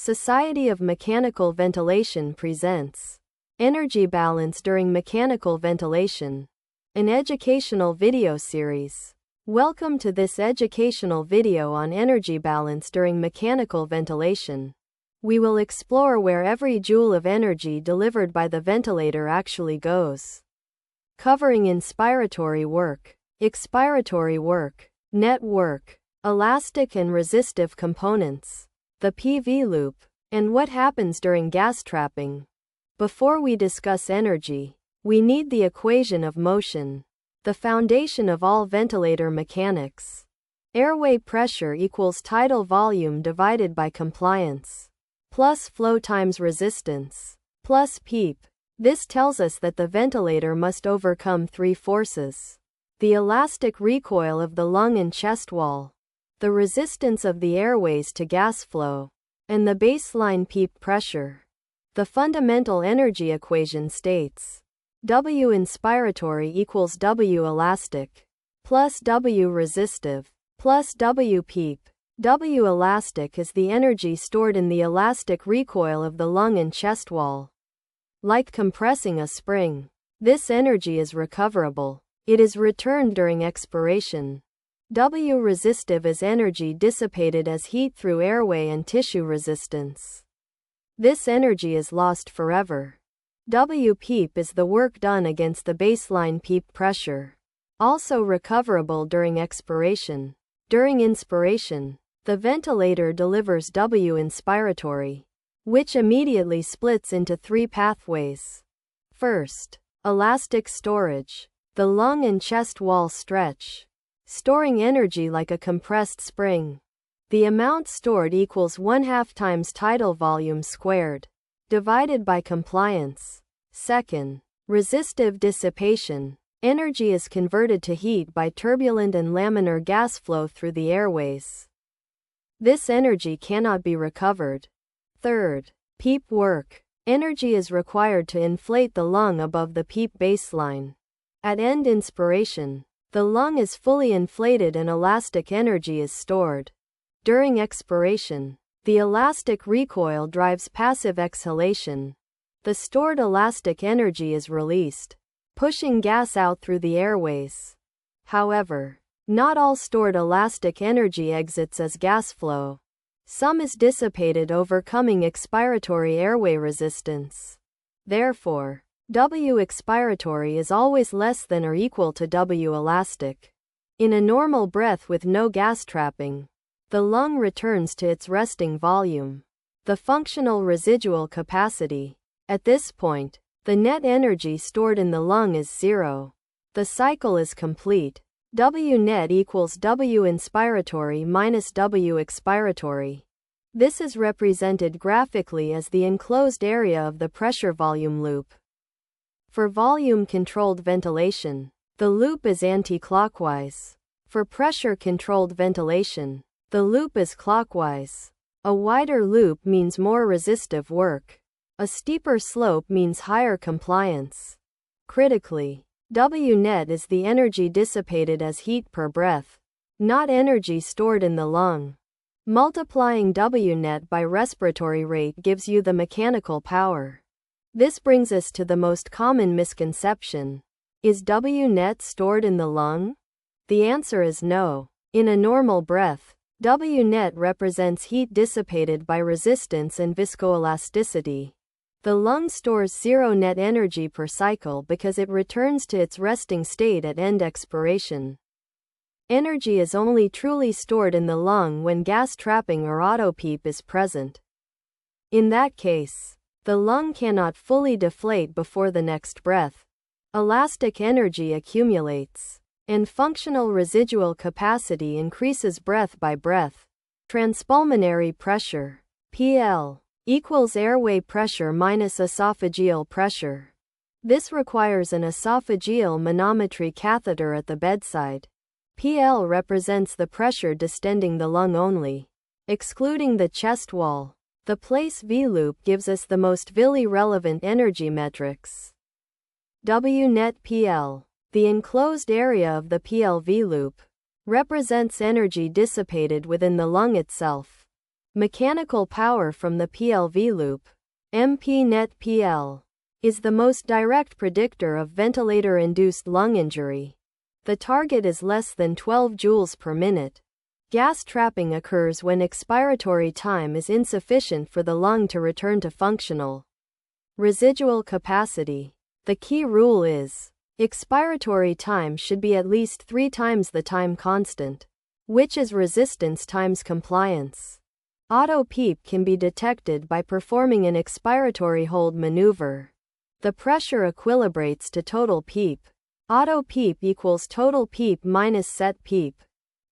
Society of Mechanical Ventilation presents Energy Balance During Mechanical Ventilation, an educational video series. Welcome to this educational video on energy balance during mechanical ventilation. We will explore where every joule of energy delivered by the ventilator actually goes. Covering inspiratory work, expiratory work, net work, elastic and resistive components, the PV loop, and what happens during gas trapping. Before we discuss energy, we need the equation of motion, the foundation of all ventilator mechanics. Airway pressure equals tidal volume divided by compliance, plus flow times resistance, plus PEEP. This tells us that the ventilator must overcome three forces: the elastic recoil of the lung and chest wall, the resistance of the airways to gas flow, and the baseline PEEP pressure. The fundamental energy equation states W inspiratory equals W elastic plus W resistive plus W PEEP. W elastic is the energy stored in the elastic recoil of the lung and chest wall. Like compressing a spring, this energy is recoverable. It is returned during expiration. W resistive is energy dissipated as heat through airway and tissue resistance. This energy is lost forever. W PEEP is the work done against the baseline PEEP pressure, also recoverable during expiration. During inspiration, the ventilator delivers W inspiratory, which immediately splits into three pathways. First, elastic storage. The lung and chest wall stretch, storing energy like a compressed spring. The amount stored equals 1/2 times tidal volume squared, divided by compliance. Second, resistive dissipation. Energy is converted to heat by turbulent and laminar gas flow through the airways. This energy cannot be recovered. Third, PEEP work. Energy is required to inflate the lung above the PEEP baseline. At end inspiration, the lung is fully inflated and elastic energy is stored. During expiration, the elastic recoil drives passive exhalation. The stored elastic energy is released, pushing gas out through the airways. However, not all stored elastic energy exits as gas flow. Some is dissipated, overcoming expiratory airway resistance. Therefore, W expiratory is always less than or equal to W elastic. In a normal breath with no gas trapping, the lung returns to its resting volume, the functional residual capacity. At this point, the net energy stored in the lung is zero. The cycle is complete. W net equals W inspiratory minus W expiratory. This is represented graphically as the enclosed area of the pressure volume loop. For volume-controlled ventilation, the loop is anti-clockwise. For pressure-controlled ventilation, the loop is clockwise. A wider loop means more resistive work. A steeper slope means higher compliance. Critically, W net is the energy dissipated as heat per breath, not energy stored in the lung. Multiplying W net by respiratory rate gives you the mechanical power. This brings us to the most common misconception. Is W net stored in the lung? The answer is no. In a normal breath, W net represents heat dissipated by resistance and viscoelasticity. The lung stores zero net energy per cycle because it returns to its resting state at end expiration. Energy is only truly stored in the lung when gas trapping or auto PEEP is present. In that case, the lung cannot fully deflate before the next breath. Elastic energy accumulates, and functional residual capacity increases breath by breath. Transpulmonary pressure, PL, equals airway pressure minus esophageal pressure. This requires an esophageal manometry catheter at the bedside. PL represents the pressure distending the lung only, excluding the chest wall. The place V loop gives us the most VILI relevant energy metrics. W net PL, the enclosed area of the PLV loop, represents energy dissipated within the lung itself. Mechanical power from the PLV loop, MP-net-PL, is the most direct predictor of ventilator-induced lung injury. The target is less than 12 joules per minute. Gas trapping occurs when expiratory time is insufficient for the lung to return to functional residual capacity. The key rule is, expiratory time should be at least 3 times the time constant, which is resistance times compliance. Auto PEEP can be detected by performing an expiratory hold maneuver. The pressure equilibrates to total PEEP. Auto PEEP equals total PEEP minus set PEEP.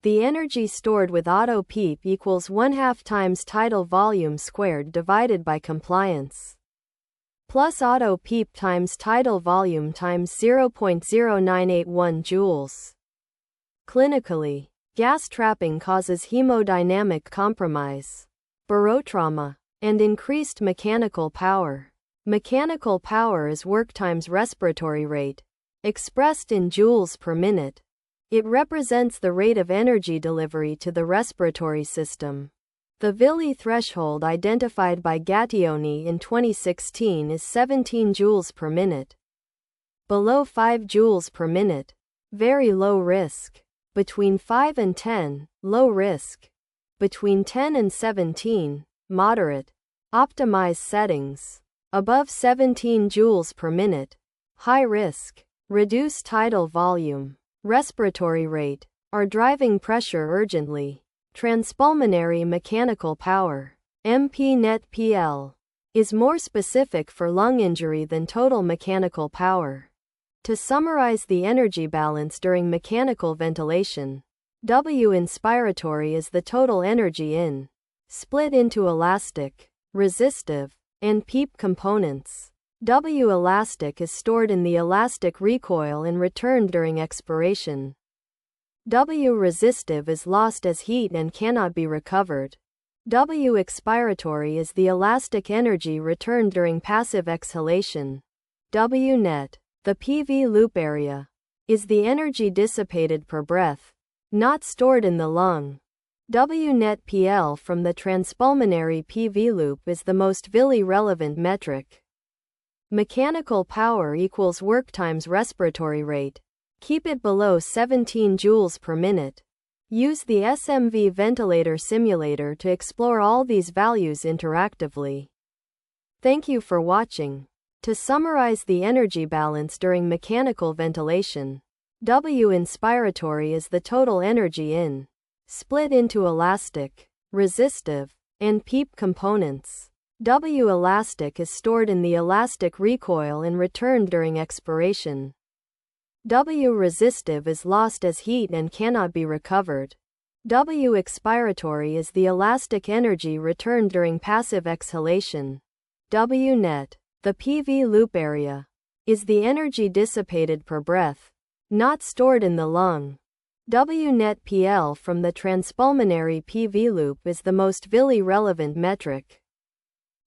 The energy stored with auto PEEP equals 1/2 times tidal volume squared divided by compliance, plus auto PEEP times tidal volume times 0.0981 joules. Clinically, gas trapping causes hemodynamic compromise, barotrauma, and increased mechanical power. Mechanical power is work times respiratory rate, expressed in joules per minute. It represents the rate of energy delivery to the respiratory system. The Vili threshold identified by Gattioni in 2016 is 17 joules per minute. Below 5 joules per minute, very low risk. Between 5 and 10, low risk. Between 10 and 17, moderate. Optimize settings. Above 17 joules per minute, high risk. Reduce tidal volume, respiratory rate, or driving pressure urgently. Transpulmonary mechanical power, MP-net-PL, is more specific for lung injury than total mechanical power. To summarize the energy balance during mechanical ventilation, W inspiratory is the total energy in, split into elastic, resistive, and PEEP components. W elastic is stored in the elastic recoil and returned during expiration. W resistive is lost as heat and cannot be recovered. W expiratory is the elastic energy returned during passive exhalation. W net, the PV loop area, is the energy dissipated per breath, not stored in the lung. W net PL from the transpulmonary PV loop is the most Vili relevant metric. Mechanical power equals work times respiratory rate. Keep it below 17 joules per minute. Use the SMV ventilator simulator to explore all these values interactively. Thank you for watching. To summarize the energy balance during mechanical ventilation, W inspiratory is the total energy in, split into elastic, resistive, and PEEP components. W elastic is stored in the elastic recoil and returned during expiration. W resistive is lost as heat and cannot be recovered. W expiratory is the elastic energy returned during passive exhalation. W net, the PV loop area, is the energy dissipated per breath, not stored in the lung. W net PL from the transpulmonary PV loop is the most Vili relevant metric.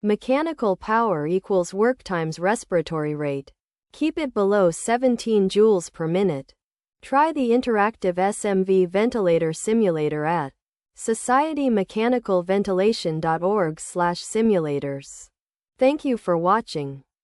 Mechanical power equals work times respiratory rate. Keep it below 17 joules per minute. Try the interactive SMV ventilator simulator at societymechanicalventilation.org/simulators. Thank you for watching.